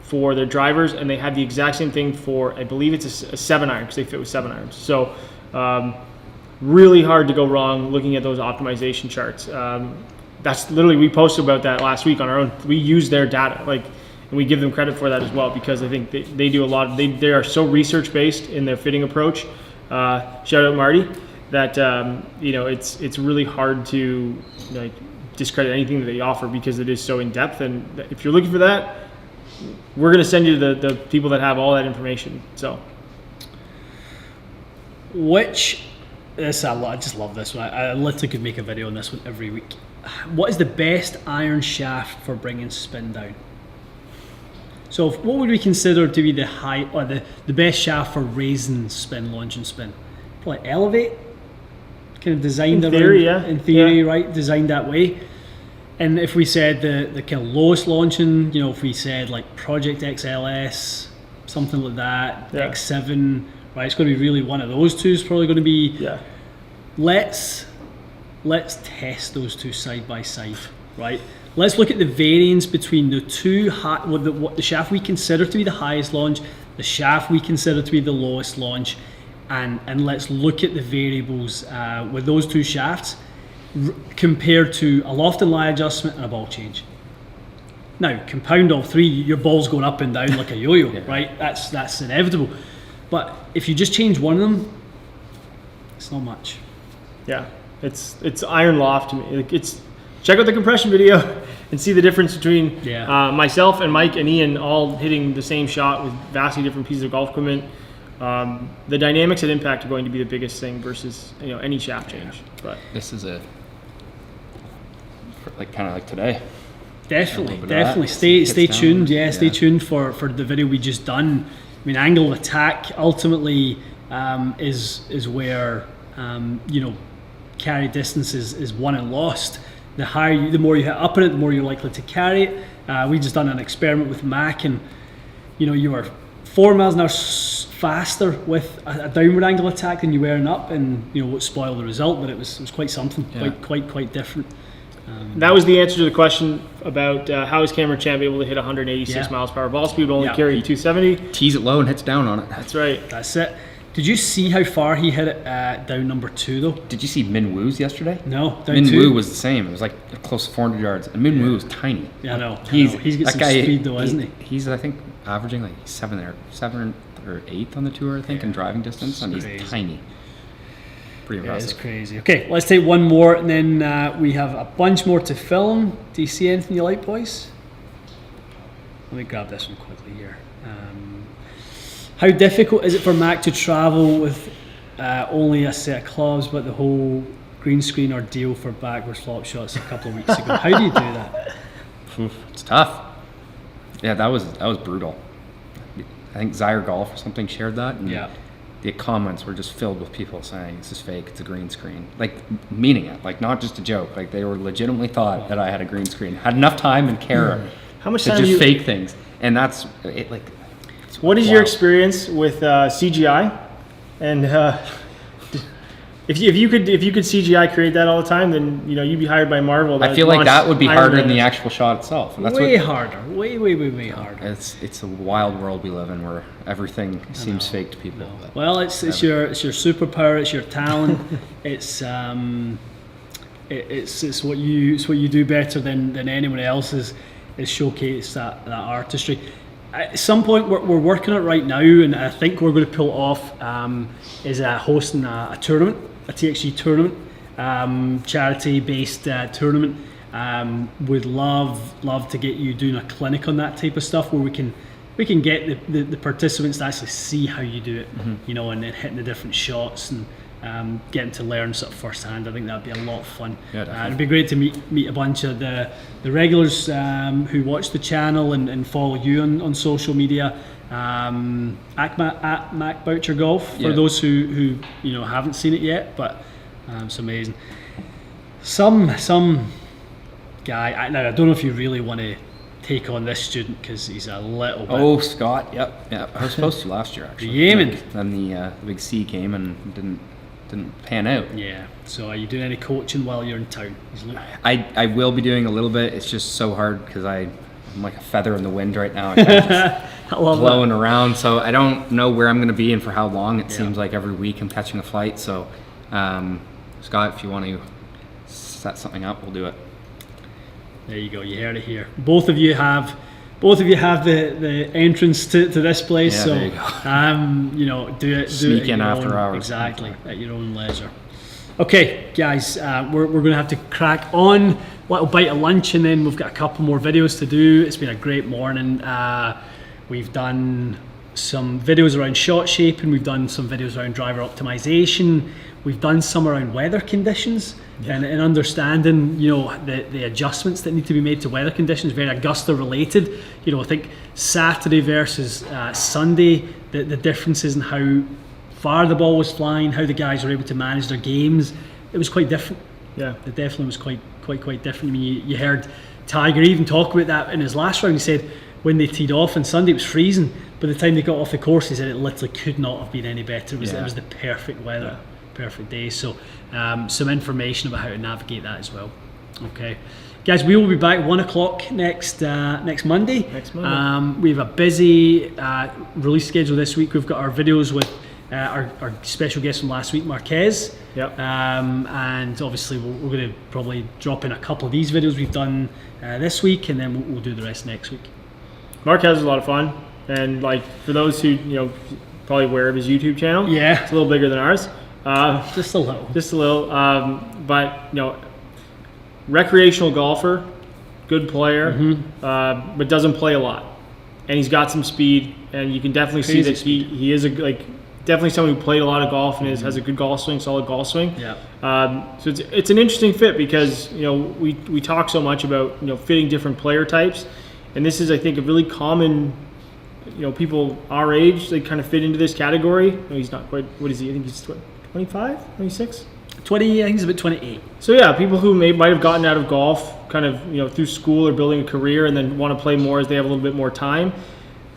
for their drivers, and they have the exact same thing for, I believe it's a 7-iron, because they fit with 7-irons. So really hard to go wrong looking at those optimization charts. That's literally, we posted about that last week on our own. We use their data, and we give them credit for that as well, because I think they do a lot. They are so research based in their fitting approach. Shout out Marty. That it's really hard to discredit anything that they offer, because it is so in depth. And if you're looking for that, we're going to send you the people that have all that information. So, I just love this one. I literally could make a video on this one every week. What is the best iron shaft for bringing spin down? So, what would we consider to be the high or the best shaft for raising spin, launch, and spin? Probably Elevate, kind of designed in theory, right? Designed that way. And if we said the kind of lowest launching, if we said like Project XLS, something like that, X7, right? It's going to be really one of those two. Is probably going to be. Yeah. Let's test those two side by side, right? Let's look at the variance between the two what the shaft we consider to be the highest launch, the shaft we consider to be the lowest launch, and let's look at the variables with those two shafts compared to a loft and lie adjustment and a ball change. Now, compound all three, your ball's going up and down like a yo-yo, right? That's inevitable. But if you just change one of them, it's not much. Yeah, it's iron loft to me. It's check out the compression video and see the difference between myself and Mike and Ian all hitting the same shot with vastly different pieces of golf equipment. The dynamics and impact are going to be the biggest thing versus any shaft change. But this is kind of like today. Definitely. Stay tuned. Stay tuned for the video we just done. I mean, angle of attack ultimately is where carry distance is won and lost. The more you hit up in it, the more you're likely to carry it. We just done an experiment with Mac, and you were 4 miles an hour faster with a downward angle attack than you were in up, and what spoiled the result, but it was quite something, quite different. That was the answer to the question about how is Cameron Champ able to hit 186 miles per hour ball speed, only carry 270. Tees it low and hits down on it. That's right. That's it. Did you see how far he hit it down number 2 though? Did you see Min Woo's yesterday? No, down Min 2. Woo was the same. It was like close to 400 yards. And Min Woo is tiny. Yeah, I know. He's got some speed though, isn't he? He's I think averaging like 7th or 8th on the tour, I think, in driving distance, and crazy. He's tiny. Pretty impressive. It's crazy. Okay, let's take one more, and then we have a bunch more to film. Do you see anything you like, boys? Let me grab this one quickly here. How difficult is it for Mac to travel with only a set of clubs, but the whole green screen ordeal for backwards flop shots a couple of weeks ago? How do you do that? It's tough. Yeah, that was brutal. I think Zaire Golf or something shared that, and the comments were just filled with people saying this is fake, it's a green screen, like meaning it, like not just a joke, like they were legitimately thought that I had a green screen, had enough time and care How much to time just fake things, and that's it. Like, what is your experience with CGI? And if you could CGI create that all the time, then you'd be hired by Marvel. I feel like that would be harder than the actual shot itself. And that's way harder. Way harder. It's a wild world we live in where everything seems fake to people. Well, it's your superpower. It's your talent. it's what you do better than anyone else's. showcase that artistry. At some point, we're working on it right now, and I think we're going to pull it off. Is hosting a tournament, a TXG tournament, charity-based tournament. Would love to get you doing a clinic on that type of stuff, where we can get the participants to actually see how you do it, you know, and then hitting the different shots and getting to learn sort of firsthand. I think that'd be a lot of fun. Yeah, it'd be great to meet a bunch of the regulars who watch the channel and follow you on social media. At Boucher Golf, for those who you know haven't seen it yet, but it's amazing. Some guy, now I don't know if you really want to take on this student because he's a little bit. Oh, Scott, yep. I was supposed to last year actually. Yemen. Then the big C came and didn't pan out. Yeah. So are you doing any coaching while you're in town? I will be doing a little bit. It's just so hard because I'm like a feather in the wind right now. I'm just blowing around. So I don't know where I'm going to be and for how long. It seems like every week I'm catching a flight. So Scott, if you want to set something up, we'll do it. There you go. You heard it here. Both of you have the entrance to this place. Yeah, so there you go. You know, do it. Sneak in at after hours. Exactly, at your own leisure. Okay, guys, we're going to have to crack on. Little bite of lunch, and then we've got a couple more videos to do. It's been a great morning. We've done some videos around shot shaping. We've done some videos around driver optimization. We've done some around weather conditions and understanding, you know, the adjustments that need to be made to weather conditions, very Augusta related. You know, I think Saturday versus Sunday, the differences in how far the ball was flying, how the guys were able to manage their games, it was quite different. Yeah, it definitely was quite different. I mean, you heard Tiger even talk about that in his last round. He said when they teed off on Sunday, it was freezing. By the time they got off the course, he said it literally could not have been any better. It was the perfect weather. Yeah. Perfect day. So some information about how to navigate that as well. Okay, guys, we will be back 1 o'clock next Monday. We have a busy release schedule this week. We've got our videos with our special guest from last week, Marquez. Yep. And obviously we're going to probably drop in a couple of these videos we've done this week, and then we'll do the rest next week. Marquez is a lot of fun, and like for those who probably aware of his YouTube channel, it's a little bigger than ours. Just a little. But recreational golfer, good player, but doesn't play a lot, and he's got some speed, and you can definitely see that he is definitely someone who played a lot of golf and has a good golf swing, solid golf swing. Yeah. So it's an interesting fit because we talk so much about fitting different player types, and this is I think a really common. People our age, they kind of fit into this category. He's not quite. What is he? I think he's 25, 26? 20. I think he's about 28. So yeah, people who might have gotten out of golf, kind of through school or building a career, and then want to play more as they have a little bit more time.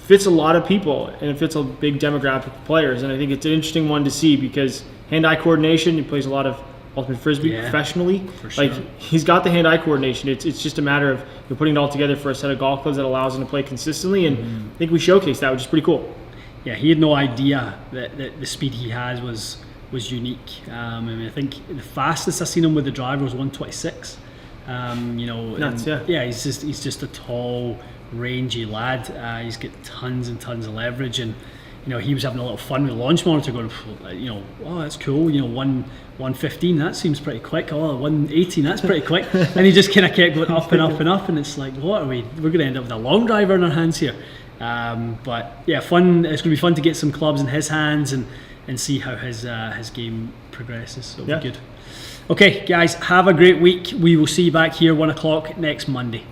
Fits a lot of people, and it fits a big demographic of players. And I think it's an interesting one to see because hand-eye coordination. He plays a lot of ultimate frisbee professionally. For sure. Like he's got the hand-eye coordination. It's just a matter of putting it all together for a set of golf clubs that allows him to play consistently. And I think we showcased that, which is pretty cool. Yeah, he had no idea that the speed he has was unique. I mean, I think the fastest I've seen him with the driver was 126. Nuts, he's just a tall, rangy lad. He's got tons and tons of leverage, and he was having a little fun with the launch monitor, going, oh, that's cool. 115, that seems pretty quick. Oh, 118, that's pretty quick. And he just kind of kept going up and up and up, and it's like, what are we? We're going to end up with a long driver in our hands here. But yeah, fun. It's going to be fun to get some clubs in his hands and see how his game progresses. So it'll be good. Okay, guys, have a great week. We will see you back here 1 o'clock next Monday.